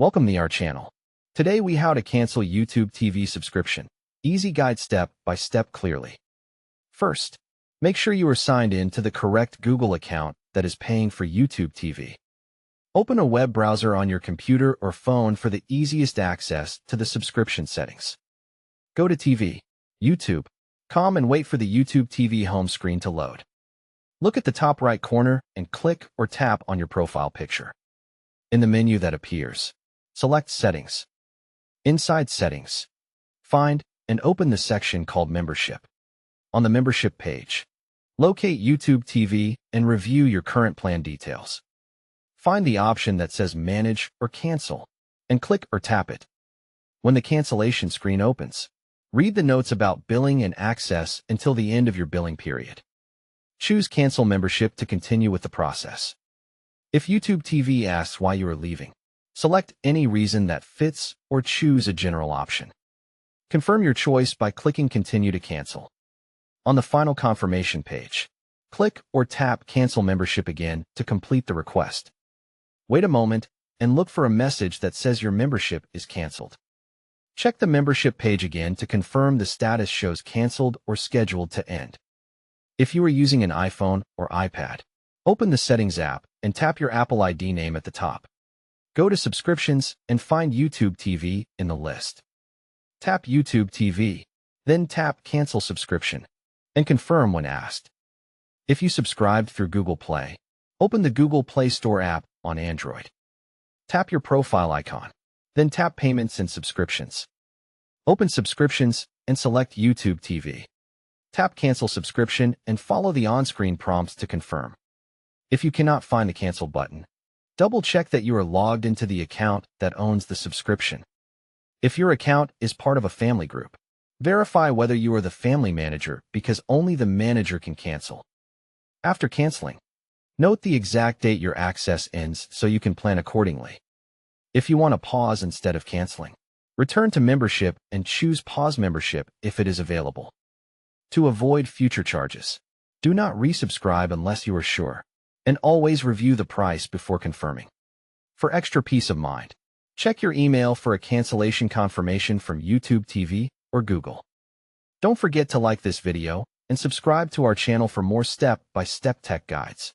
Welcome to our channel. Today we how to cancel YouTube TV subscription. Easy guide step by step clearly. First, make sure you are signed in to the correct Google account that is paying for YouTube TV. Open a web browser on your computer or phone for the easiest access to the subscription settings. Go to TV, YouTube.com and wait for the YouTube TV home screen to load. Look at the top right corner and click or tap on your profile picture. In the menu that appears, select Settings. Inside Settings, find and open the section called Membership. On the membership page, locate YouTube TV and review your current plan details. Find the option that says Manage or Cancel and click or tap it. When the cancellation screen opens, read the notes about billing and access until the end of your billing period. Choose Cancel Membership to continue with the process. If YouTube TV asks why you are leaving, select any reason that fits or choose a general option. Confirm your choice by clicking Continue to Cancel. On the final confirmation page, click or tap Cancel Membership again to complete the request. Wait a moment and look for a message that says your membership is canceled. Check the membership page again to confirm the status shows canceled or scheduled to end. If you are using an iPhone or iPad, open the Settings app and tap your Apple ID name at the top. Go to Subscriptions and find YouTube TV in the list. Tap YouTube TV, then tap Cancel Subscription, and confirm when asked. If you subscribed through Google Play, open the Google Play Store app on Android. Tap your profile icon, then tap Payments and Subscriptions. Open Subscriptions and select YouTube TV. Tap Cancel Subscription and follow the on-screen prompts to confirm. If you cannot find the Cancel button, double-check that you are logged into the account that owns the subscription. If your account is part of a family group, verify whether you are the family manager because only the manager can cancel. After canceling, note the exact date your access ends so you can plan accordingly. If you want to pause instead of canceling, return to Membership and choose Pause Membership if it is available. To avoid future charges, do not resubscribe unless you are sure, and always review the price before confirming. For extra peace of mind, check your email for a cancellation confirmation from YouTube TV or Google. Don't forget to like this video and subscribe to our channel for more step-by-step tech guides.